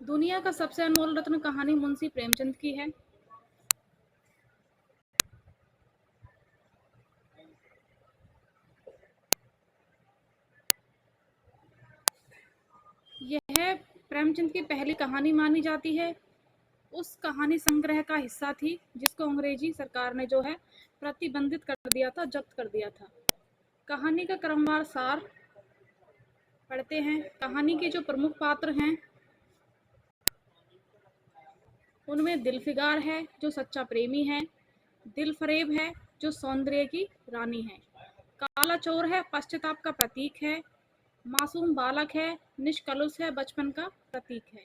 दुनिया का सबसे अनमोल रत्न कहानी मुंशी प्रेमचंद की है। यह प्रेमचंद की पहली कहानी मानी जाती है। उस कहानी संग्रह का हिस्सा थी जिसको अंग्रेजी सरकार ने जो है प्रतिबंधित कर दिया था, जब्त कर दिया था। कहानी का क्रमवार सार पढ़ते हैं। कहानी के जो प्रमुख पात्र हैं उनमें दिलफिगार है जो सच्चा प्रेमी है, दिलफरेब है जो सौंदर्य की रानी है, काला चोर है पश्चाताप का प्रतीक है, मासूम बालक है निष्कलुष है बचपन का प्रतीक है,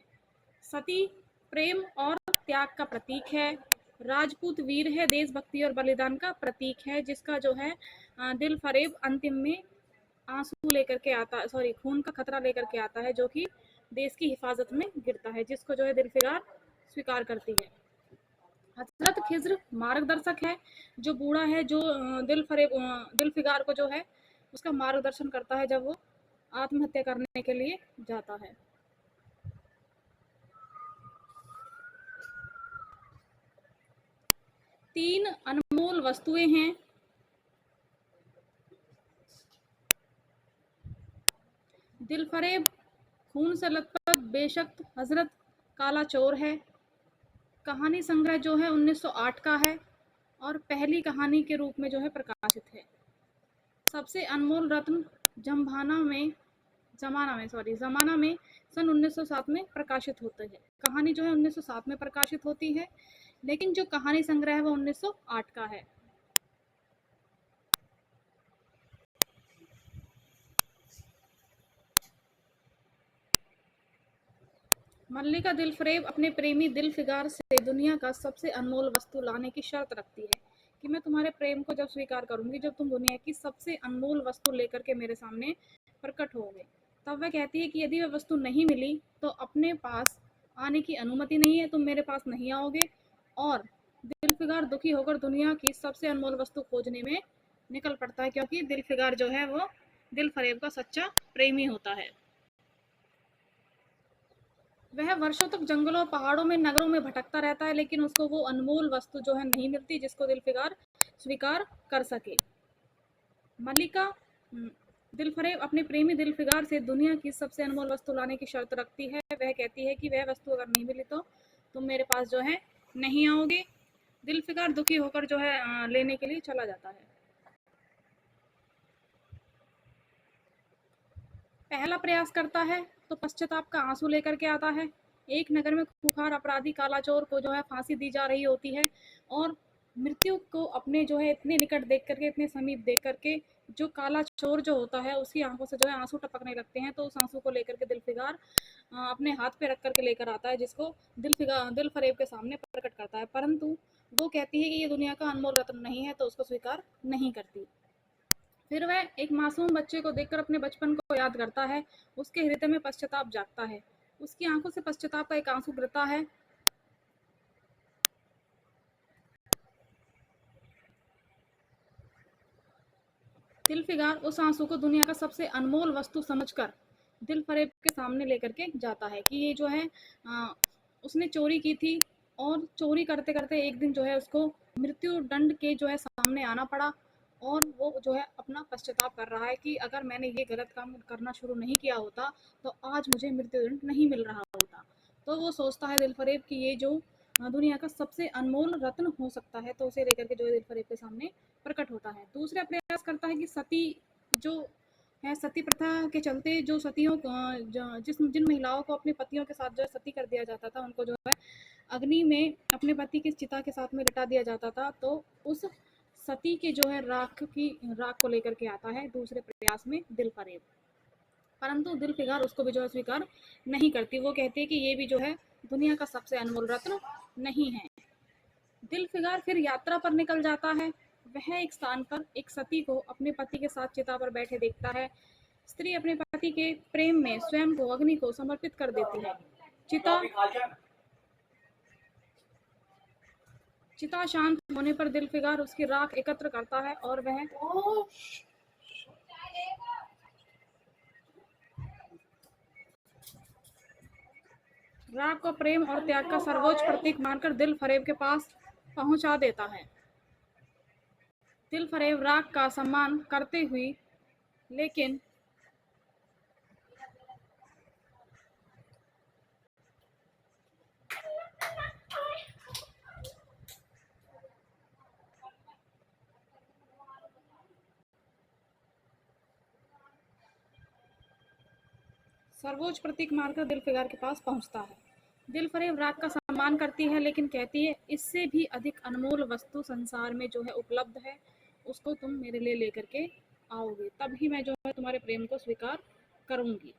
सती प्रेम और त्याग का प्रतीक है, राजपूत वीर है देशभक्ति और बलिदान का प्रतीक है, जिसका जो है दिलफरेब अंतिम में आंसू लेकर के आता, सॉरी खून का खतरा लेकर के आता है, जो कि देश की हिफाजत में गिरता है, जिसको जो है दिलफिगार स्वीकार करती है। हजरत खिज्र मार्गदर्शक है, जो बूढ़ा है, जो दिलफिगार को जो है उसका मार्गदर्शन करता है जब वो आत्महत्या करने के लिए जाता है। तीन अनमोल वस्तुएं हैं। दिलफरेब खून से लथपथ बेशक्त हजरत काला चोर है। कहानी संग्रह जो है 1908 का है और पहली कहानी के रूप में जो है प्रकाशित है। सबसे अनमोल रत्न जमाना में सन 1907 में प्रकाशित होते हैं। कहानी जो है 1907 में प्रकाशित होती है, लेकिन जो कहानी संग्रह है वो 1908 का है। मल्लिका दिलफरेब अपने प्रेमी दिलफिगार से दुनिया का सबसे अनमोल वस्तु लाने की शर्त रखती है कि मैं तुम्हारे प्रेम को जब स्वीकार करूंगी जब तुम दुनिया की सबसे अनमोल वस्तु लेकर के मेरे सामने प्रकट होगे। तब वह कहती है कि यदि वह वस्तु नहीं मिली तो अपने पास आने की अनुमति नहीं है, तुम मेरे पास नहीं आओगे। और दिलफिगार दुखी होकर दुनिया की सबसे अनमोल वस्तु खोजने में निकल पड़ता है, क्योंकि दिलफिगार जो है वो दिलफरेब का सच्चा प्रेमी होता है। वह वर्षों तक जंगलों पहाड़ों में नगरों में भटकता रहता है, लेकिन उसको वो अनमोल वस्तु जो है नहीं मिलती जिसको दिलफिगार स्वीकार कर सके। मल्लिका दिलफरेब अपने प्रेमी दिलफिगार से दुनिया की सबसे अनमोल वस्तु लाने की शर्त रखती है। वह कहती है कि वह वस्तु अगर नहीं मिली तो तुम मेरे पास जो है नहीं आओगे। दिलफिगार दुखी होकर जो है लेने के लिए चला जाता है। पहला प्रयास करता है तो पश्चाताप का आंसू लेकर के आता है। एक नगर में खूंखार अपराधी काला चोर को जो है फांसी दी जा रही होती है और मृत्यु को अपने जो है इतने निकट देख करके, इतने समीप देख करके जो काला चोर जो होता है उसकी आंखों से जो है आंसू टपकने लगते हैं। तो उस आंसू को लेकर के दिलफिगार अपने हाथ पे रख करके लेकर आता है, जिसको दिलफरेब के सामने प्रकट करता है, परंतु वो कहती है कि ये दुनिया का अनमोल रत्न नहीं है, तो उसको स्वीकार नहीं करती। फिर वह एक मासूम बच्चे को देखकर अपने बचपन को याद करता है। उसके हृदय में पश्चाताप जागता है। उसकी आंखों से पश्चाताप का एक आंसू गिरता है। दिलफिगार उस आंसू को दुनिया का सबसे अनमोल वस्तु समझकर दिलफरेब के सामने लेकर के जाता है कि ये जो है उसने चोरी की थी और चोरी करते करते एक दिन जो है उसको मृत्यु दंड के जो है सामने आना पड़ा, और वो जो है अपना पश्चाताप कर रहा है कि अगर मैंने ये गलत काम करना शुरू नहीं किया होता तो आज मुझे मृत्युदंड नहीं मिल रहा होता। तो वो सोचता है दिलफरेब कि ये जो दुनिया का सबसे अनमोल रत्न हो सकता है, तो उसे लेकर के जो है दिलफरेब के सामने प्रकट होता है। दूसरा प्रयास करता है कि सती जो है, सती प्रथा के चलते जो सतियों को जिन महिलाओं को अपने पतियों के साथ जो है सती कर दिया जाता था, उनको जो है अग्नि में अपने पति की चिता के साथ में लिटा दिया जाता था, तो उस सती के जो है राख को लेकर के आता है दूसरे प्रयास में दिलफरेब, परंतु दिलफिगार उसको भी जो है स्वीकार नहीं करती। वो कहती है कि ये भी जो है दुनिया का सबसे अनमोल रत्न नहीं है। दिलफिगार फिर यात्रा पर निकल जाता है। वह एक स्थान पर एक सती को अपने पति के साथ चिता पर बैठे देखता है। स्त्री अपने पति के प्रेम में स्वयं को अग्नि को समर्पित कर देती है। चिता चिता शांत होने पर दिलफिगार उसकी राख एकत्र करता है और राग को प्रेम और त्याग का सर्वोच्च प्रतीक मानकर दिल फरेब के पास पहुंचा देता है। दिल फरेब राग का सम्मान करते हुए लेकिन सर्वोच्च प्रतीक मानकर दिल फिगार के पास पहुंचता है। दिल फरेब राग का सम्मान करती है लेकिन कहती है इससे भी अधिक अनमोल वस्तु संसार में जो है उपलब्ध है, उसको तुम मेरे लिए लेकर के आओगे, तभी मैं जो है तुम्हारे प्रेम को स्वीकार करूंगी।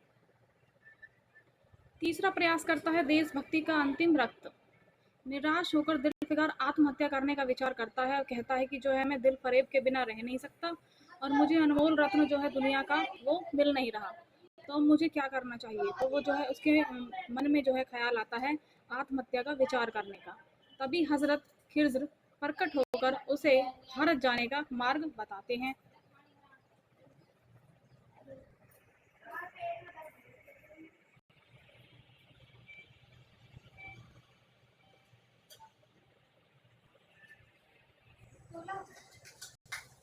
तीसरा प्रयास करता है देशभक्ति का अंतिम रक्त। निराश होकर दिल फिगार आत्महत्या करने का विचार करता है और कहता है कि जो है मैं दिल फरेब के बिना रह नहीं सकता और मुझे अनमोल रत्न जो है दुनिया का वो मिल नहीं रहा, तो अब मुझे क्या करना चाहिए। तो वो जो है उसके मन में जो है ख्याल आता है आत्महत्या का विचार करने का। तभी हजरत खिज्र प्रकट होकर उसे भारत जाने का मार्ग बताते हैं।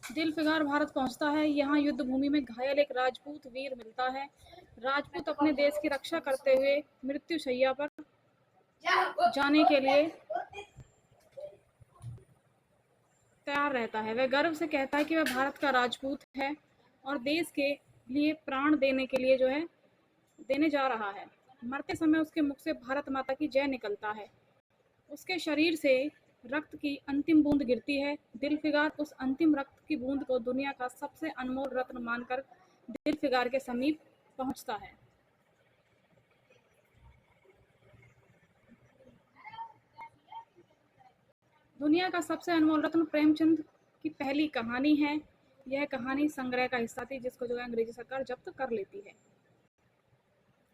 दिल फिगार भारत पहुंचता है। यहाँ युद्ध भूमि में घायल एक राजपूत वीर मिलता है। राजपूत अपने देश की रक्षा करते हुए मृत्यु शैया पर जाने के लिए तैयार रहता है। वह गर्व से कहता है कि वह भारत का राजपूत है और देश के लिए प्राण देने के लिए जो है देने जा रहा है। मरते समय उसके मुख से भारत माता की जय निकलता है। उसके शरीर से रक्त की अंतिम बूंद गिरती है। दिल फिगार उस अंतिम रक्त की बूंद को दुनिया का सबसे अनमोल रत्न मानकर दिल फिगार के समीप पहुंचता है। दुनिया का सबसे अनमोल रत्न प्रेमचंद की पहली कहानी है। यह कहानी संग्रह का हिस्सा थी जिसको जो है अंग्रेजी सरकार जब्त कर लेती है।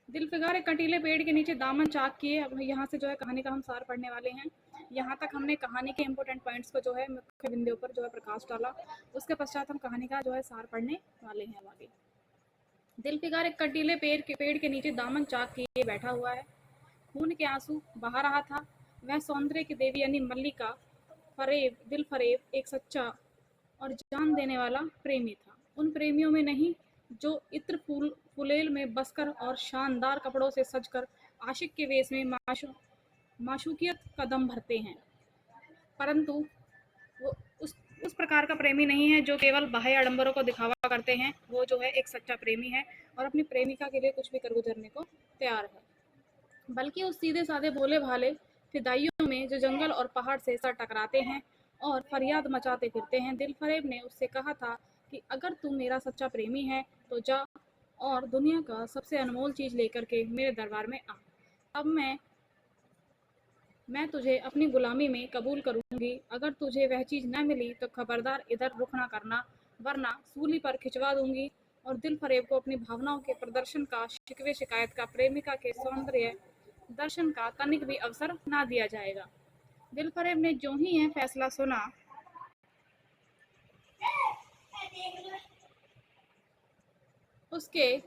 दिल फिगार एक कंटीले पेड़ के नीचे दामन चाक किए। अब यहाँ से जो है कहानी का हम सार पढ़ने वाले हैं। यहाँ तक हमने कहानी के इंपॉर्टेंट पॉइंट्स को जो है मुख्य बिंदुओं पर जो है प्रकाश डाला। उसके पश्चात हम कहानी का जो है सार पढ़ने वाले हैं आगे। दिल फिगार एक कंटीले पेड़ के नीचे दामन चाक किए बैठा हुआ है। खून के आंसू बहा रहा था। वह सौंदर्य की देवी यानी मल्लिका फरेब दिल फरेब एक सच्चा और जान देने वाला प्रेमी था। उन प्रेमियों में नहीं जो इत्र फुलेल में बसकर और शानदार कपड़ों से सजकर आशिक के वेश में माशूकियत का दम भरते हैं, परंतु वो उस प्रकार का प्रेमी नहीं है जो केवल बाह्य आडंबरों को दिखावा करते हैं। वो जो है एक सच्चा प्रेमी है और अपनी प्रेमिका के लिए कुछ भी कर गुजरने को तैयार है। बल्कि उस सीधे साधे भोले भाले फिदाइयों में जो जंगल और पहाड़ से सर टकराते हैं और फरियाद मचाते फिरते हैं। दिल फरेब ने उससे कहा था कि अगर तू मेरा सच्चा प्रेमी है तो जा और दुनिया का सबसे अनमोल चीज लेकर के मेरे दरबार में आ। अब मैं तुझे अपनी गुलामी में कबूल करूंगी। अगर तुझे वह चीज न मिली तो खबरदार इधर रुख ना करना, वरना सूली पर खिंचवा दूंगी। और दिल फरेब को अपनी भावनाओं के प्रदर्शन का, शिकवे शिकायत का, प्रेमिका के सौंदर्य दर्शन का तनिक भी अवसर ना दिया जाएगा। दिल फरेब ने जो ही यह फैसला सुना, उसके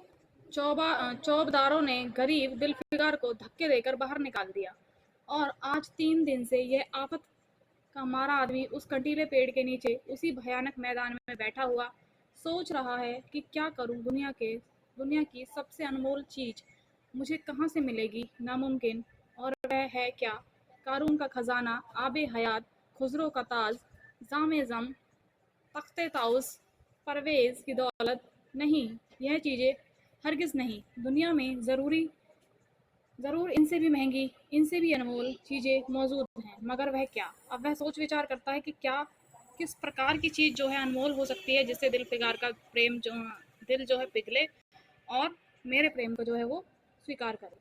चौबदारों ने गरीब दिल फिगार को धक्के देकर बाहर निकाल दिया और आज 3 दिन से यह आफत का मारा आदमी उस कंटीले पेड़ के नीचे उसी भयानक मैदान में बैठा हुआ सोच रहा है कि क्या करूं। दुनिया की सबसे अनमोल चीज मुझे कहाँ से मिलेगी? नामुमकिन। और वह है क्या? कारून का खजाना, आबे हयात, खुसरो का ताज, जामे जम, तख्ते ताउस, परवेज की दौलत। नहीं, यह चीजें हरगिज नहीं। दुनिया में जरूर इनसे भी महंगी, इनसे भी अनमोल चीजें मौजूद हैं, मगर वह क्या? अब वह सोच विचार करता है कि क्या किस प्रकार की चीज जो है अनमोल हो सकती है जिससे दिल फिगार का प्रेम जो दिल जो है पिघले और मेरे प्रेम को जो है वो स्वीकार करे।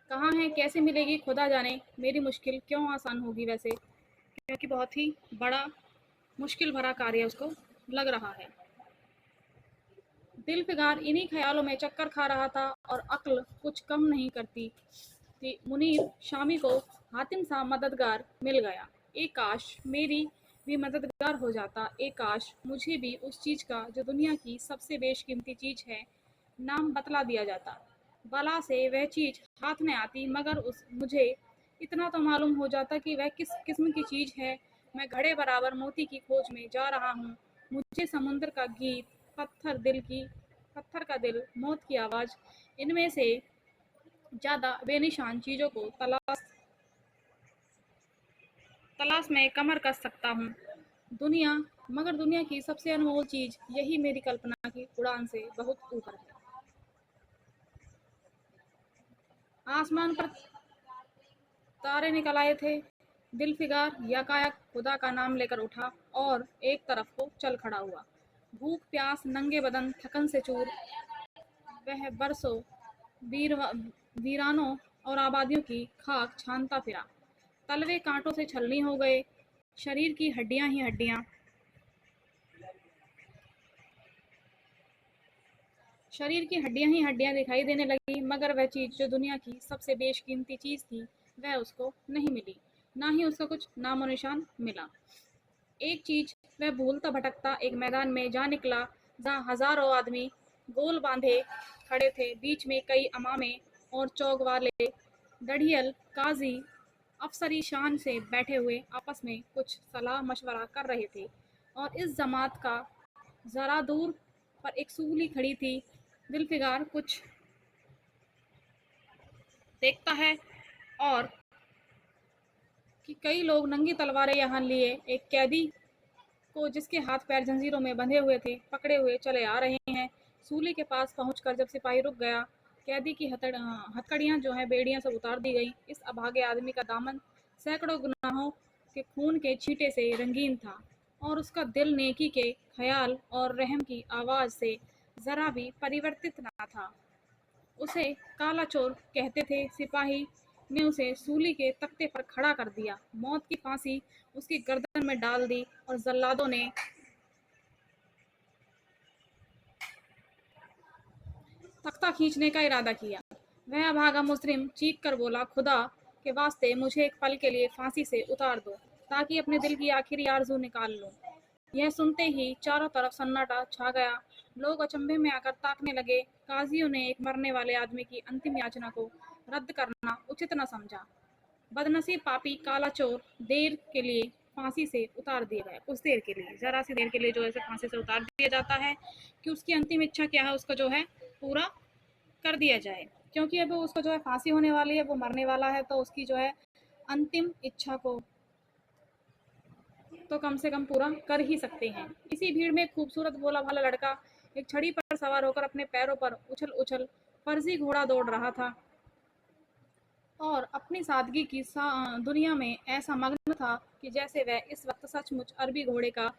कहाँ है, कैसे मिलेगी, खुदा जाने। मेरी मुश्किल क्यों आसान होगी वैसे, क्योंकि बहुत ही बड़ा मुश्किल भरा कार्य उसको लग रहा है। दिल फिगार इन्हीं ख्यालों में चक्कर खा रहा था और अक्ल कुछ कम नहीं करती थी। मुनीर शामी को हातिम सा मददगार मिल गया। एक काश मेरी भी मददगार हो जाता। एक काश मुझे भी उस चीज का जो दुनिया की सबसे बेशकीमती चीज है नाम बतला दिया जाता। बला से वह चीज हाथ में आती, मगर उस मुझे इतना तो मालूम हो जाता कि वह किस किस्म की चीज है। मैं घड़े बराबर मोती की खोज में जा रहा हूँ। मुझे समुद्र का गीत, पत्थर का दिल, मौत की आवाज, इनमें से ज्यादा बेनिशान चीजों को तलाश में कमर कस सकता हूँ। दुनिया मगर दुनिया की सबसे अनमोल चीज यही मेरी कल्पना की उड़ान से बहुत ऊपर है। आसमान पर तारे निकल आए थे। दिलफिगार यकायक खुदा का नाम लेकर उठा और एक तरफ को चल खड़ा हुआ। भूख प्यास नंगे बदन थकन से चूर वह बरसों वीर वीरानों और आबादियों की खाक छानता फिरा। तलवे कांटों से छलनी हो गए। शरीर की हड्डियां ही हड्डियां शरीर की हड्डियां ही हड्डियां दिखाई देने लगी, मगर वह चीज जो दुनिया की सबसे बेशकीमती चीज थी, वह उसको नहीं मिली। ना ही उसका कुछ नामो निशान मिला। एक चीज, वह भूलता भटकता एक मैदान में जा निकला, जहाँ हजारों आदमी गोल बांधे खड़े थे। बीच में कई अमामे और चौक वाले, दढ़ियल, काजी, अफसरी शान से बैठे हुए आपस में कुछ सलाह मशवरा कर रहे थे। और इस जमात का जरा दूर पर एक सूली खड़ी थी। दिलफिगार कुछ देखता है और कि कई लोग नंगी तलवारें यहाँ लिए एक कैदी को, जिसके हाथ पैर जंजीरों में बंधे हुए थे, पकड़े हुए चले आ रहे हैं। सूली के पास पहुंचकर जब सिपाही रुक गया, कैदी की हथकड़ियां जो है बेड़ियां सब उतार दी गई। इस अभागे आदमी का दामन सैकड़ों गुनाहों के खून के छींटे से रंगीन था, और उसका दिल नेकी के ख्याल और रहम की आवाज से जरा भी परिवर्तित ना था। उसे काला चोर कहते थे। सिपाही ने उसे सूली के तख्ते पर खड़ा कर दिया, मौत की फांसी उसकी गर्दन में डाल दी, और जल्लादों ने तख्ता खींचने का इरादा किया। वह अभागा मुजरिम चीख कर बोला, खुदा के वास्ते मुझे एक पल के लिए फांसी से उतार दो, ताकि अपने दिल की आखिरी आरजू निकाल लूं। यह सुनते ही चारों तरफ सन्नाटा छा गया। लोग अचंभे में आकर ताकने लगे। काजियों ने एक मरने वाले आदमी की अंतिम याचना को रद्द करना उचित न समझा। बदनसीब पापी काला चोर देर के लिए फांसी से उतार दिया गया। कुछ देर के लिए, जरा सी देर के लिए जो है फांसी से उतार दिया जाता है, कि उसकी अंतिम इच्छा क्या है उसका जो है पूरा कर दिया जाए। क्योंकि अब उसको जो है फांसी होने वाली है, वो मरने वाला है, तो उसकी जो है अंतिम इच्छा को तो कम से कम पूरा कर ही सकते हैं। इसी भीड़ में एक खूबसूरत भोला भाला लड़का एक छड़ी पर सवार होकर अपने पैरों पर उछल उछल फर्जी घोड़ा दौड़ रहा था, और अपनी सादगी की दुनिया में ऐसा मग्न था कि जैसे वह इस वक्त सचमुच अरबी घोड़े का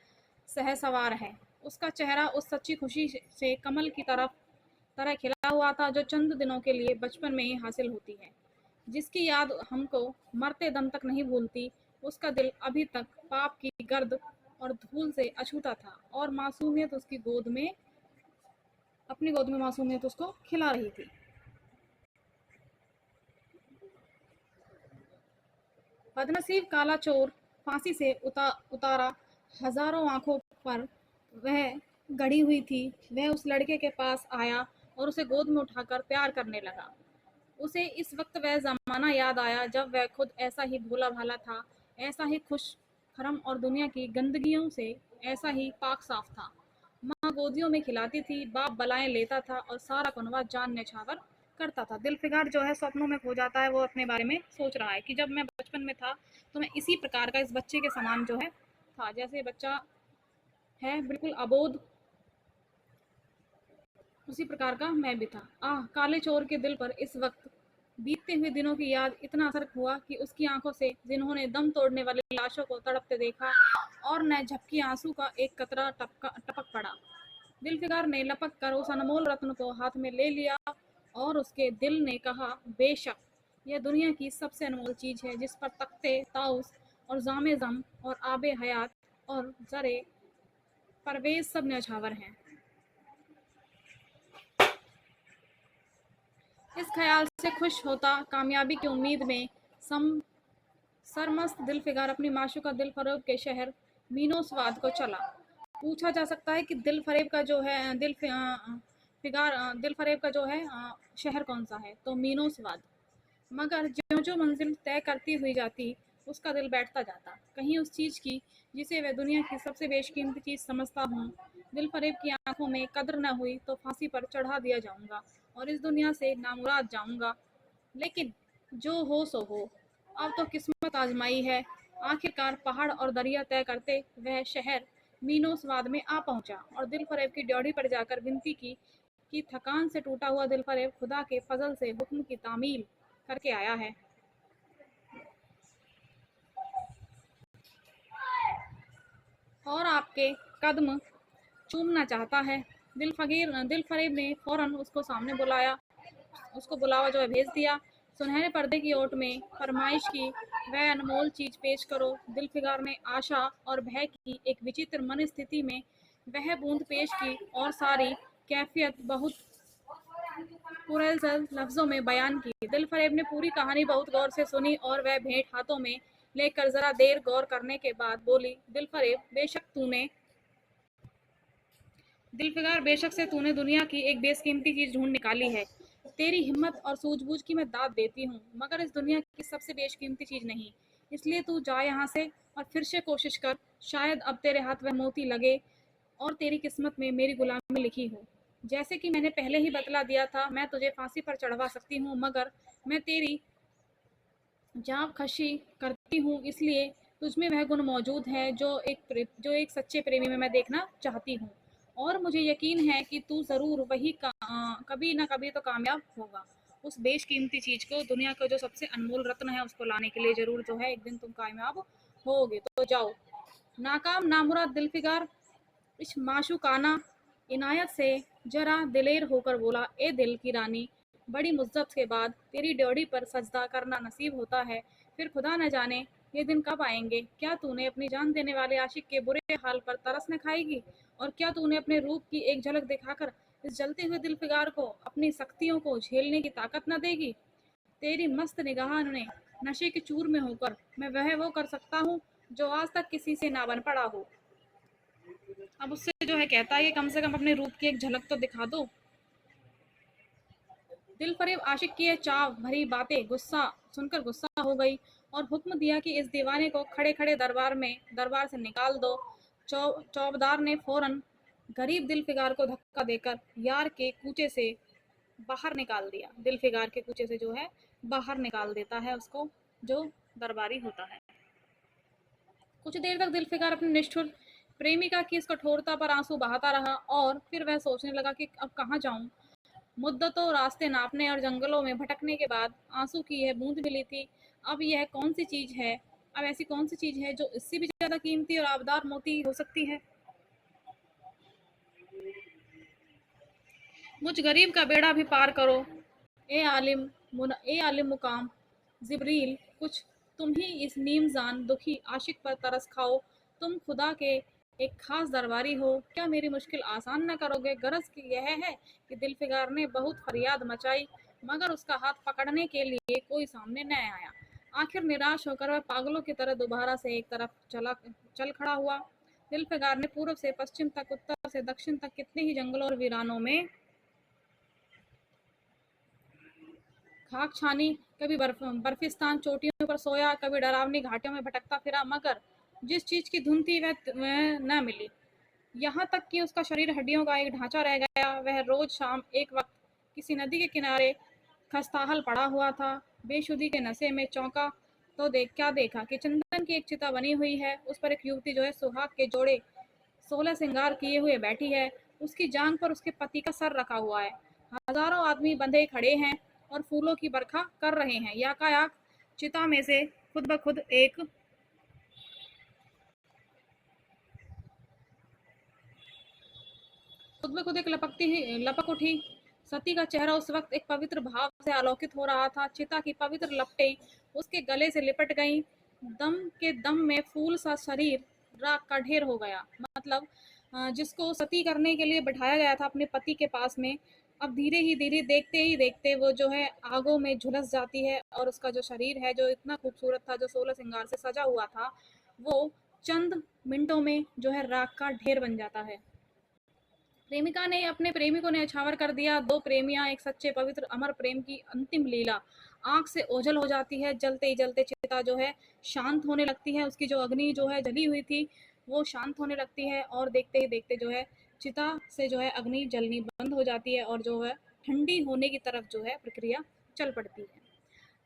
सहसवार है। उसका चेहरा उस सच्ची खुशी से कमल की तरह खिला हुआ था, जो चंद दिनों के लिए बचपन में ही हासिल होती है, जिसकी याद हमको मरते दम तक नहीं भूलती। उसका दिल अभी तक पाप की गर्द और धूल से अछूता था, और मासूमियत उसकी गोद में अपनी गोद में मासूमियत उसको खिला रही थी। बदनसीब काला चोर फांसी से उतारा हजारों आंखों पर वह गड़ी हुई थी। वह उस लड़के के पास आया और उसे गोद में उठाकर प्यार करने लगा। उसे इस वक्त वह जमाना याद आया जब वह खुद ऐसा ही भोला भाला था, ऐसा ही खुश खरम और दुनिया की गंदगियों से ऐसा ही पाक साफ था। माँ गोदियों में खिलाती थी, बाप बलाएं लेता था, और सारा कुनबा जान न्यौछावर करता था। दिलफिगार जो है स्वप्नों में खो जाता है। वो अपने बारे में सोच रहा है कि जब मैं बचपन में था, तो मैं इसी प्रकार का इस बच्चे के समान जो है था, जैसे बच्चा है बिल्कुल अबोध, उसी प्रकार का मैं भी था। आह, काले चोर के दिल पर इस वक्त बीतते हुए दिनों की याद इतना असर हुआ कि उसकी आंखों से जिन्होंने दम तोड़ने वाली लाशों को तड़पते देखा, और न झपकी आंसू का एक कतरा टपक पड़ा। दिलफिगार ने लपक कर उस अनमोल रत्न को हाथ में ले लिया, और उसके दिल ने कहा, बेशक यह दुनिया की सबसे अनमोल चीज है, जिस पर तख्ते ताउस और जामे जम और आबे हयात और जरे परवेज सब न्यौछावर हैं। इस ख्याल से खुश होता, कामयाबी की उम्मीद में सम सरमस्त दिलफिगार अपनी माशूका दिल फरेब के शहर मीनो स्वाद को चला। पूछा जा सकता है कि दिल फरेब का जो है दिल फरेब का जो है शहर कौन सा है, तो मीनोसवाद। मगर ज्यों ज्यों मंजिल तय करती हुई जाती, उसका दिल बैठता जाता कहीं उस चीज की जिसे वह दुनिया की सबसे बेशकीमती चीज समझता हूँ। दिल फरेब की आंखों में कद्र न हुई तो फांसी पर चढ़ा दिया जाऊंगा और इस दुनिया से नामुराद जाऊंगा। लेकिन जो हो सो हो, अब तो किस्मत आजमाई है। आखिरकार पहाड़ और दरिया तय करते वह शहर मीनोसवाद में आ पहुंचा और दिल फरेब की ड्योढ़ी पर जाकर विनती की कि थकान से टूटा हुआ दिल फरेब खुदा के फजल से हुक्म की तामील करके आया है और आपके कदम चूमना चाहता है। दिल फरेब ने फौरन उसको सामने बुलाया, उसको बुलावा जो है भेज दिया। सुनहरे पर्दे की ओट में फरमाइश की, वह अनमोल चीज पेश करो। दिल फिगार ने आशा और भय की एक विचित्र मन स्थिति में वह बूंद पेश की और सारी कैफियत बहुत पुरज़र लफ्जों में बयान की। दिल फरेब ने पूरी कहानी बहुत गौर से सुनी और वह भेंट हाथों में लेकर जरा देर गौर करने के बाद बोली, दिल फिगार, बेशक से तूने दुनिया की एक बेशकीमती चीज ढूंढ निकाली है। तेरी हिम्मत और सूझबूझ की मैं दाद देती हूँ, मगर इस दुनिया की सबसे बेशकीमती चीज नहीं। इसलिए तू जा यहाँ से और फिर से कोशिश कर, शायद अब तेरे हाथ वह मोती लगे और तेरी किस्मत में मेरी गुलामी लिखी हो। जैसे कि मैंने पहले ही बतला दिया था, मैं तुझे फांसी पर चढ़वा सकती हूँ, मगर मैं तेरी जाँव खशी करती हूँ, इसलिए तुझमें वह गुण मौजूद है जो एक सच्चे प्रेमी में मैं देखना चाहती हूँ। और मुझे यकीन है कि तू ज़रूर कभी ना कभी तो कामयाब होगा। उस बेशकीमती चीज़ को, दुनिया का जो सबसे अनमोल रत्न है, उसको लाने के लिए ज़रूर जो है एक दिन तुम कामयाब होगे। तो जाओ। नाकाम नामुराद दिलफिगार इस माशूकाना इनायत से जरा दिलेर होकर बोला, ए दिल की रानी, बड़ी मुद्दत के बाद तेरी ड्योढ़ी पर सजदा करना नसीब होता है। फिर खुदा न जाने ये दिन कब आएंगे। क्या तूने अपनी जान देने वाले आशिक के बुरे हाल पर तरस न खाएगी, और क्या तूने अपने रूप की एक झलक दिखाकर इस जलते हुए दिल फिगार को अपनी सख्तियों को झेलने की ताकत न देगी। तेरी मस्त निगाह ने नशे के चूर में होकर मैं वह वो कर सकता हूँ जो आज तक किसी से ना बन पड़ा हो। अब उससे जो है कहता है कि कम से कम अपने रूप की एक झलक तो दिखा दो। दिल फरेब आशिक की ये चाव भरी बातें गुस्सा सुनकर गुस्सा हो गई और हुक्म दिया कि इस दीवाने को खड़े खड़े दरबार से निकाल दो। चौबदार ने फौरन गरीब दिल फिगार को धक्का देकर यार के कूचे से बाहर निकाल दिया। दिल फिगार के कूचे से जो है बाहर निकाल देता है उसको, जो दरबारी होता है। कुछ देर तक दिल फिगार अपने निष्ठुर प्रेमिका की इस कठोरता पर आंसू बहाता रहा और फिर वह सोचने लगा कि अब कहाँ जाऊं। मुद्दतों रास्ते नापने और जंगलों में भटकने के बाद आंसू की यह बूंद मिली थी। अब यह कौन सी चीज है, अब ऐसी कौन सी चीज है जो इससे भी ज्यादा कीमती और आबदार मोती हो सकती है। मुझ गरीब का बेड़ा भी पार करो, ए आलिम मुकाम जिब्रील, कुछ तुम ही इस नीम जान दुखी आशिक पर तरस खाओ। तुम खुदा के एक खास दरबारी हो, क्या मेरी मुश्किल आसान न करोगे। गरज की यह है कि दिलफिगार ने बहुत फरियाद मचाई, मगर उसका हाथ पकड़ने के लिए कोई सामने न आया। आखिर निराश होकर वह पागलों की तरह दोबारा से एक तरफ चल खड़ा हुआ। दिलफिगार ने पूर्व से पश्चिम तक, उत्तर से दक्षिण तक कितने ही जंगलों और वीरानों में खाक छानी, कभी बर्फिस्तान चोटियों पर सोया, कभी डरावनी घाटियों में भटकता फिरा, मगर जिस चीज की धुन थी वह न मिली। यहाँ तक कि उसका शरीर हड्डियों का एक ढांचा रह गया। वह रोज शाम एक वक्त किसी नदी के किनारे खस्ताहल पड़ा हुआ था। बेशुद्धी के नशे में चौंका तो क्या देखा कि चंदन की एक चिता बनी हुई है, उस पर एक युवती जो है सुहाग के जोड़े 16 श्रृंगार किए हुए बैठी है। उसकी जांग पर उसके पति का सर रखा हुआ है। हजारों आदमी बंधे खड़े हैं और फूलों की बरखा कर रहे हैं। याकायाक चिता में से खुद ब खुद एक लपक उठी। सती का चेहरा उस वक्त एक पवित्र भाव से आलोकित हो रहा था। चिता की पवित्र लपटें उसके गले से लिपट गईं। दम के दम में फूल सा शरीर राख का ढेर हो गया। मतलब जिसको सती करने के लिए बिठाया गया था अपने पति के पास में, अब धीरे देखते ही देखते वो जो है आगों में झुलस जाती है और उसका जो शरीर है जो इतना खूबसूरत था, जो 16 श्रृंगार से सजा हुआ था, वो चंद मिनटों में जो है राख का ढेर बन जाता है। प्रेमिका ने अपने प्रेमी को न्यौछावर कर दिया। दो प्रेमियां, एक सच्चे पवित्र अमर प्रेम की अंतिम लीला आंख से ओझल हो जाती है। जलते ही जलते चिता जो है शांत होने लगती है। उसकी जो अग्नि जो है जली हुई थी वो शांत होने लगती है, और देखते ही देखते जो है चिता से जो है अग्नि जलनी बंद हो जाती है, और जो है ठंडी होने की तरफ जो है प्रक्रिया चल पड़ती है।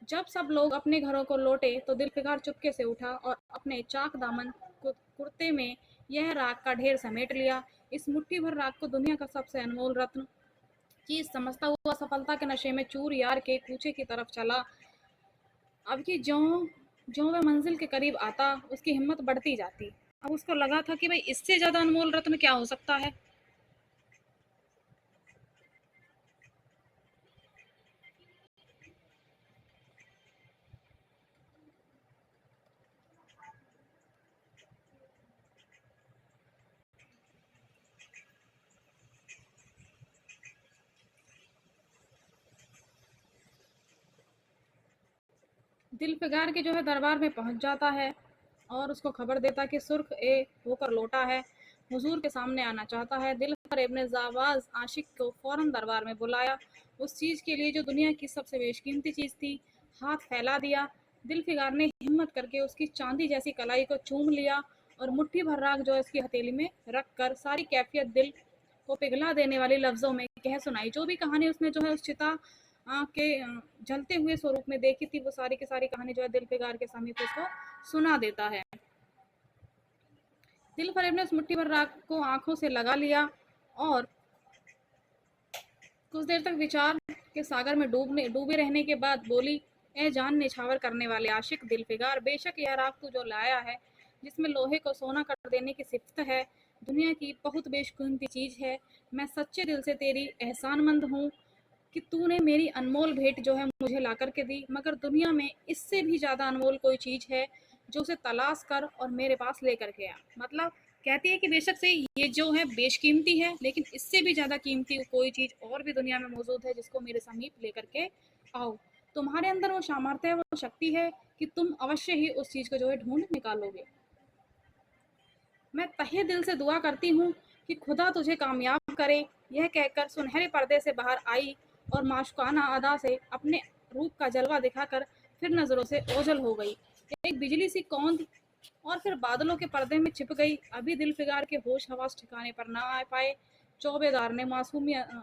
जब सब लोग अपने घरों को लौटे तो दिलफिकार चुपके से उठा और अपने चाक दामन कुर्ते में यह राख का ढेर समेट लिया। इस मुट्ठी भर राख को दुनिया का सबसे अनमोल रत्न चीज समझता हुआ सफलता के नशे में चूर यार के कूचे की तरफ चला। अब कि ज्यों ज्यों वह मंजिल के करीब आता उसकी हिम्मत बढ़ती जाती। अब उसको लगा था कि भाई इससे ज्यादा अनमोल रत्न क्या हो सकता है। दिलफिगार के जो है दरबार में पहुंच जाता है और उसको खबर देता कि सुर्ख ए होकर लौटा है, हुजूर के सामने आना चाहता है। दिल फरेब ने जाबाज आशिक को फौरन दरबार में बुलाया। उस चीज के लिए जो दुनिया की सबसे बेशकीमती चीज थी, हाथ फैला दिया। दिलफिगार ने हिम्मत करके उसकी चांदी जैसी कलाई को चूम लिया और मुट्ठी भर राख जो है उसकी हथेली में रख कर सारी कैफियत दिल को पिघला देने वाले लफ्जों में कह सुनाई। जो भी कहानी उसने जो है उस चिता के जलते हुए स्वरूप में देखी थी, वो सारी की सारी कहानी जो है दिलफिगार के समीप उसको सुना देता है। दिल फरेब ने उस मुट्ठी भर राख को आंखों से लगा लिया और कुछ देर तक विचार के सागर में डूबे रहने के बाद बोली, ए जान निछावर करने वाले आशिक दिलफिगार, बेशक यह राख तू जो लाया है, जिसमें लोहे को सोना कर देने की सिफत है, दुनिया की बहुत बेशकीमती चीज है। मैं सच्चे दिल से तेरी एहसानमंद हूँ कि तूने मेरी अनमोल भेंट जो है मुझे ला कर के दी, मगर दुनिया में इससे भी ज़्यादा अनमोल कोई चीज़ है जो उसे तलाश कर और मेरे पास लेकर के आ। मतलब कहती है कि बेशक से ये जो है बेशकीमती है, लेकिन इससे भी ज़्यादा कीमती कोई चीज़ और भी दुनिया में मौजूद है जिसको मेरे समीप लेकर के आओ। तुम्हारे अंदर वो सामर्थ्य है, वो शक्ति है कि तुम अवश्य ही उस चीज़ को जो है ढूंढ निकालोगे। मैं तहे दिल से दुआ करती हूँ कि खुदा तुझे कामयाब करे। यह कहकर सुनहरे पर्दे से बाहर आई और माशुकाना अदा से अपने रूप का जलवा दिखाकर फिर नजरों से ओझल हो गई। एक बिजली सी कौंध और फिर बादलों के पर्दे में छिप गई। अभी दिलफिगार के होश हवास ठिकाने पर ना आ पाए। चौबेदार ने मासूमियत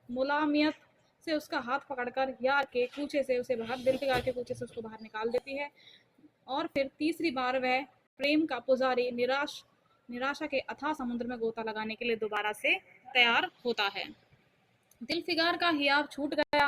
मुलामियत से उसका हाथ पकड़कर यार के कूचे से उसे बाहर दिलफिगार के कूचे से उसको बाहर निकाल देती है। और फिर तीसरी बार वह प्रेम का पुजारी निराशा के अथाह समुद्र में गोता लगाने के लिए दोबारा से तैयार होता है। दिलफिगार का हियाब छूट गया।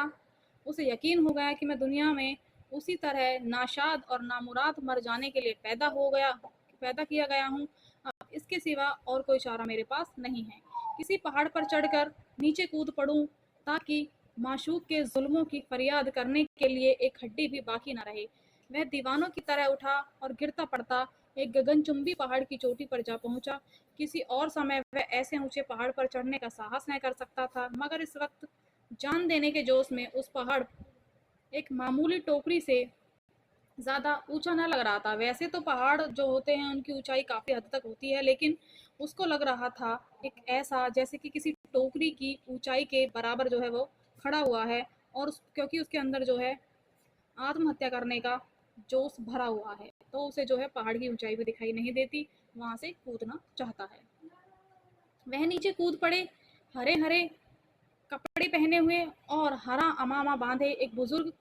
उसे यकीन हो गया कि मैं दुनिया में उसी तरह नाशाद और नामुराद मर जाने के लिए पैदा किया गया हूँ। अब इसके सिवा और कोई चारा मेरे पास नहीं है। किसी पहाड़ पर चढ़कर नीचे कूद पड़ूं ताकि माशूक के जुल्मों की फरियाद करने के लिए एक हड्डी भी बाकी न रहे। वह दीवानों की तरह उठा और गिरता पड़ता एक गगनचुंबी पहाड़ की चोटी पर जा पहुंचा। किसी और समय वह ऐसे ऊंचे पहाड़ पर चढ़ने का साहस न कर सकता था, मगर इस वक्त जान देने के जोश में उस पहाड़ एक मामूली टोकरी से ज़्यादा ऊंचा न लग रहा था। वैसे तो पहाड़ जो होते हैं उनकी ऊंचाई काफ़ी हद तक होती है, लेकिन उसको लग रहा था एक ऐसा जैसे कि किसी टोकरी की ऊंचाई के बराबर जो है वो खड़ा हुआ है, और क्योंकि उसके अंदर जो है आत्महत्या करने का जोश भरा हुआ है, तो उसे जो है पहाड़ की ऊंचाई भी दिखाई नहीं देती, वहां से कूदना चाहता है। वह नीचे कूद पड़े। हरे हरे कपड़े पहने हुए और हरा अमामा बांधे एक बुजुर्ग,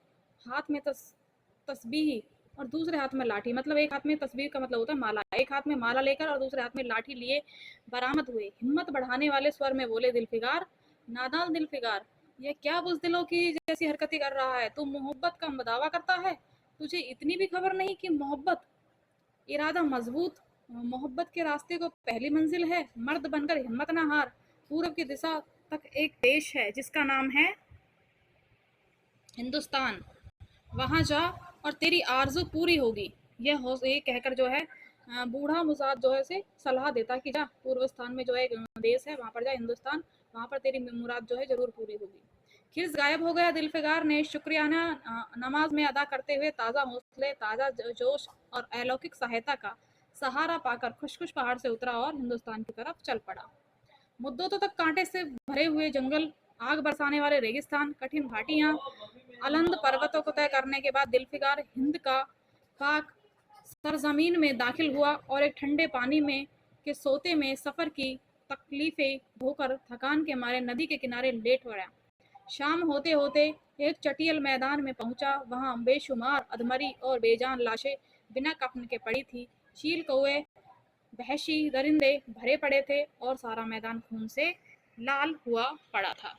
हाथ में तस्बीह और दूसरे हाथ में लाठी, मतलब एक हाथ में तस्बीह का मतलब होता है माला, एक हाथ में माला लेकर और दूसरे हाथ में लाठी लिए बरामद हुए। हिम्मत बढ़ाने वाले स्वर में बोले, दिलफिगार, नादान दिलफिगार, यह क्या बुजदिलों की जैसी हरकतें कर रहा है? तू मोहब्बत का दावा करता है, तुझे इतनी भी खबर नहीं कि मोहब्बत इरादा मजबूत, मोहब्बत के रास्ते को पहली मंजिल है। मर्द बनकर हिम्मत ना हार। पूर्व की दिशा तक एक देश है जिसका नाम है हिंदुस्तान, वहां जा और तेरी आरज़ू पूरी होगी। ये कहकर जो है बूढ़ा मुसाद जो है उसे सलाह देता कि जा पूर्व स्थान में जो है एक देश है, वहां पर जा, हिंदुस्तान, वहां पर तेरी मुराद जो है जरूर पूरी होगी। खिर्ज गायब हो गया। दिलफिगार ने शुक्रियाना नमाज में अदा करते हुए ताज़ा हौसले, ताज़ा जोश और अलौकिक सहायता का सहारा पाकर खुश खुश पहाड़ से उतरा और हिंदुस्तान की तरफ चल पड़ा। मुद्दतों तक कांटे से भरे हुए जंगल, आग बरसाने वाले रेगिस्तान, कठिन घाटियां, अलंद पर्वतों को तय करने के बाद दिलफिकार हिंद का पाक सरजमीन में दाखिल हुआ और एक ठंडे पानी में के सोते में सफर की तकलीफें ढोकर थकान के मारे नदी के किनारे लेट पड़ा। शाम होते होते एक चटियल मैदान में पहुंचा। वहां बेशुमार अधमरी और बेजान लाशें बिना कफन के पड़ी थी। चील कौए, वहशी दरिंदे भरे पड़े थे और सारा मैदान खून से लाल हुआ पड़ा था।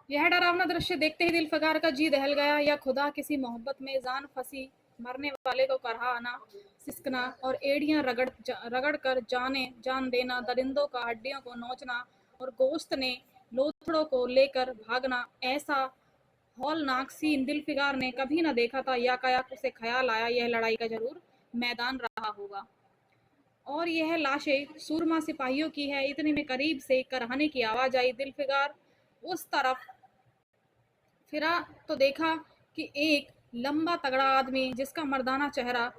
यह डरावना दृश्य देखते ही दिलफकार का जी दहल गया। या खुदा, किसी मोहब्बत में जान फंसी मरने वाले को कराहना, सिसकना और एड़ियां रगड़ कर जान देना, दरिंदों का हड्डियों को नोचना और गोश्त ने लोथड़ों को लेकर भागना, ऐसा हौलनाक सीन दिलफिकार ने कभी न देखा था। याकायाक उसे ख्याल आया यह लड़ाई का जरूर मैदान रहा होगा और यह लाशें सूरमा सिपाहियों की है। इतने में करीब से करहाने की आवाज आई। दिलफिकार उस तरफ फिरा तो देखा कि एक लंबा तगड़ा आदमी, जिसका मर्दाना चेहरा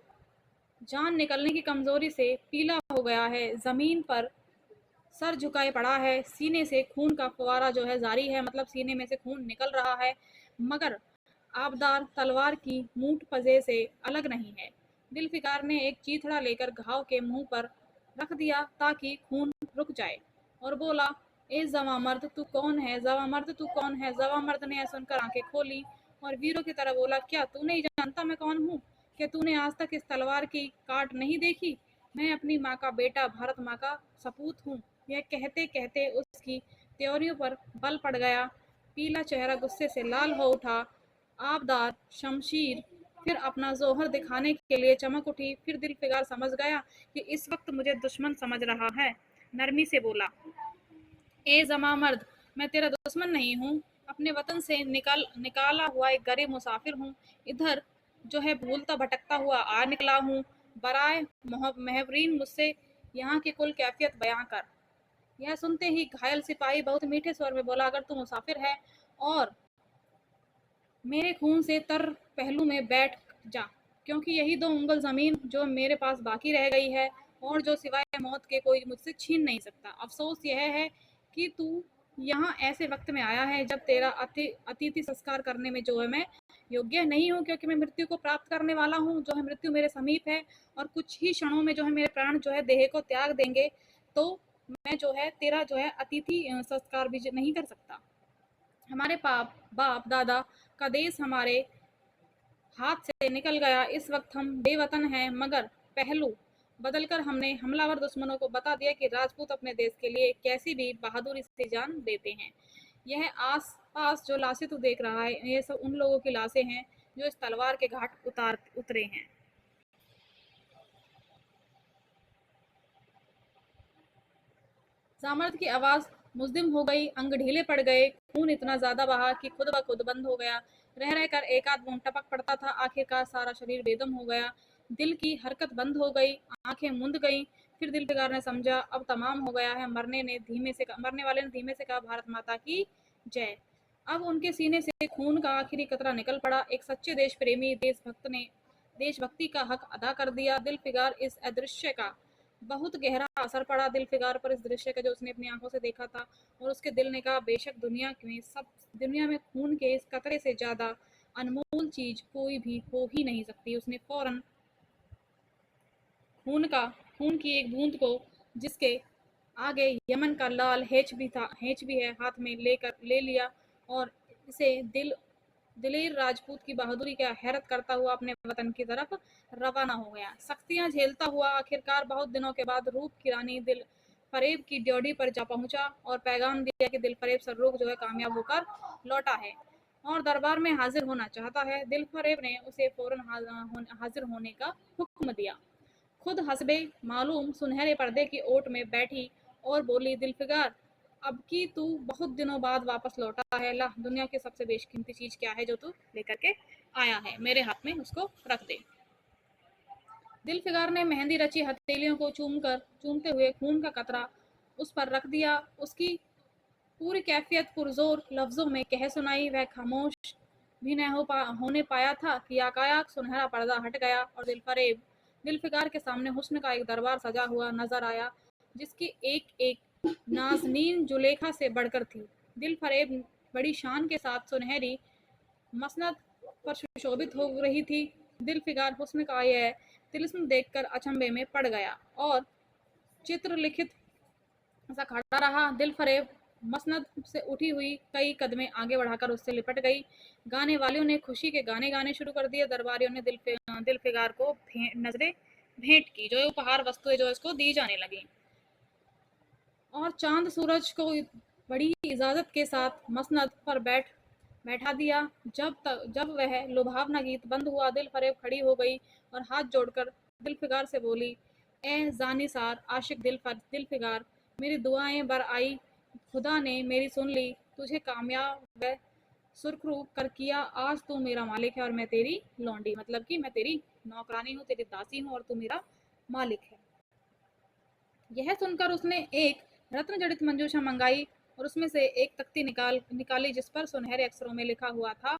जान निकलने की कमजोरी से पीला हो गया है, जमीन पर सर झुकाए पड़ा है। सीने से खून का फवारा जो है जारी है, मतलब सीने में से खून निकल रहा है, मगर आबदार तलवार की मूठ पजे से अलग नहीं है। दिलफिकार ने एक चीथड़ा लेकर घाव के मुंह पर रख दिया ताकि खून रुक जाए और बोला, ए जवा मर्द तू कौन है? जवा मर्द तू कौन है? जवा मर्द ने यह सुनकर आंखें खोली और वीरों की तरह बोला, क्या तू नहीं जानता मैं कौन हूँ? क्या तूने आज तक इस तलवार की काट नहीं देखी? मैं अपनी माँ का बेटा, भारत माँ का सपूत हूँ। यह कहते कहते उसकी त्योरियों पर बल पड़ गया। पीला चेहरा गुस्से से लाल हो उठा। आबदार शमशीर फिर अपना जोहर दिखाने के लिए चमक उठी। फिर दिलफिकार समझ गया कि इस वक्त मुझे दुश्मन समझ रहा है। नरमी से बोला, ए जमा मर्द, मैं तेरा दुश्मन नहीं हूँ। अपने वतन से निकाला हुआ एक गरीब मुसाफिर हूँ। इधर जो है भूलता भटकता हुआ आ निकला हूँ। बराए महवरीन मुझसे यहाँ की कुल कैफियत बयां कर। यह सुनते ही घायल सिपाही बहुत मीठे स्वर में बोला, अगर तू मुसाफिर है और मेरे खून से तर पहलू में बैठ जा, क्योंकि यही 2 उंगल जमीन जो मेरे पास बाकी रह गई है और जो सिवाय मौत के कोई मुझसे छीन नहीं सकता। अफसोस यह है कि तू यहाँ ऐसे वक्त में आया है जब तेरा अतिथि संस्कार करने में जो है मैं योग्य नहीं हूँ, क्योंकि मैं मृत्यु को प्राप्त करने वाला हूँ। जो है मृत्यु मेरे समीप है और कुछ ही क्षणों में जो है मेरे प्राण जो है देह को त्याग देंगे, तो मैं जो है तेरा जो है अतिथि संस्कार भी नहीं कर सकता। हमारे बाप दादा का देश हमारे हाथ से निकल गया। इस वक्त हम बेवतन हैं, मगर पहलू बदलकर हमने हमलावर दुश्मनों को बता दिया कि राजपूत अपने देश के लिए कैसी भी बहादुरी से जान देते हैं। यह आस पास जो लाशें तू देख रहा है, ये सब उन लोगों की लाशें हैं जो इस तलवार के घाट उतरे हैं। सामर्थ की आवाज मुस्दिम हो गई, अंग ढीले पड़ गए, खून इतना ज्यादा बहा कि खुद ब खुद बंद हो गया। रह रहकर एक आध बूंद टपक पड़ता था। आखिरकार सारा शरीर बेदम हो गया। दिल की हरकत बंद हो गई, आंखें मुंद गईं। फिर दिलफिकार ने समझा अब तमाम हो गया है। मरने वाले ने धीमे से कहा, भारत माता की जय। अब उनके सीने से खून का आखिरी कतरा निकल पड़ा। एक सच्चे देश प्रेमी देशभक्त ने देशभक्ति का हक अदा कर दिया। दिलफिकार इस अदृश्य का बहुत गहरा असर पड़ा दिलफिकार पर, इस दृश्य का जो उसने अपनी आंखों से देखा था। और उसके दिल ने कहा, बेशक दुनिया में खून के इस कतरे से ज्यादा अनमोल चीज कोई भी हो ही नहीं सकती। उसने फौरन खून की एक बूंद को, जिसके आगे यमन का लाल हेच भी है, हाथ में ले लिया और इसे दिलेर राजपूत की बहादुरी का हैरत करता हुआ अपने वतन की तरफ रवाना हो गया। सख्तियां झेलता हुआ आखिरकार बहुत दिनों के बाद रूप की रानी दिल फरेब की ड्योढ़ी पर जा पहुंचा और पैगाम दिया कि दिल फरेब सर्रोग जो है कामयाब होकर लौटा है और दरबार में हाजिर होना चाहता है। दिल फरेब ने उसे फौरन हाजिर होने का हुक्म दिया। खुद हसबे मालूम सुनहरे पर्दे की ओट में बैठी और बोली, दिलफिकार, अब की तू बहुत दिनों बाद वापस लौटा है। ला, दुनिया की सबसे बेशकीमती चीज क्या है जो तू लेकर के आया है, मेरे हाथ में उसको रख दे। दिलफिकार ने मेहंदी रची हथेलियों को चूमते हुए खून का कतरा उस पर रख दिया। उसकी पूरी कैफियत पुरजोर लफ्जों में कह सुनाई। वह खामोश भी न होने पाया था कि याकायाक सुनहरा पर्दा हट गया और दिलफरेब दिलफिकार के सामने हुस्न का एक दरबार सजा हुआ नजर आया, जिसकी एक एक नाज़नीन जुलेखा से बढ़कर थी। दिलफरेब बड़ी शान के साथ सुनहरी मसनद पर सुशोभित हो रही थी। दिलफिकार हुस्न का यह तिलिस्म देखकर अचंभे में पड़ गया और चित्रलिखित सा खड़ा रहा। दिलफरेब मसनद से उठी हुई कई कदमें आगे बढ़ाकर उससे लिपट गई। गाने वालों ने खुशी के गाने गाने शुरू कर दिए। दरबारियों ने दिलफिकार को नजरें भेंट की, जो उपहार वस्तुएं जो इसको दी जाने लगी, और चांद सूरज को बड़ी इजाजत के साथ मसनद पर बैठा दिया। जब वह लुभावना गीत बंद हुआ, दिलफरेब खड़ी हो गई और हाथ जोड़कर दिलफिकार से बोली, ए जानिसार आशिक दिलफिकार, मेरी दुआएं बर आई, खुदा ने मेरी सुन ली, तुझे कामयाब व सुरखरू कर किया, आज तू मेरा मालिक है और मैं तेरी लौंडी, मतलब कि मैं तेरी नौकरानी हूँ, तेरी दासी हूँ और तू मेरा मालिक है। यह सुनकर उसने एक रत्न जड़ित मंजूषा मंगाई और उसमें से एक तख्ती निकाली, जिस पर सुनहरे अक्षरों में लिखा हुआ था,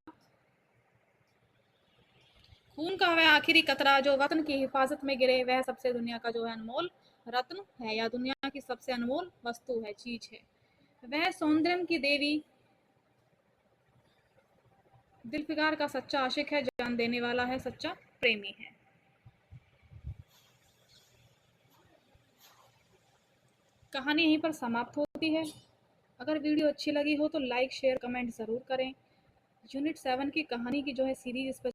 खून का वह आखिरी कतरा जो वतन की हिफाजत में गिरे, वह सबसे दुनिया का जो है अनमोल रत्न है, या दुनिया की सबसे अनमोल वस्तु है, चीज है। वह सौंदर्य की देवी दिलफिकार का सच्चा आशिक है, जान देने वाला है, सच्चा प्रेमी है। कहानी यहीं पर समाप्त होती है। अगर वीडियो अच्छी लगी हो तो लाइक शेयर कमेंट ज़रूर करें। यूनिट 7 की कहानी की जो है सीरीज इस पर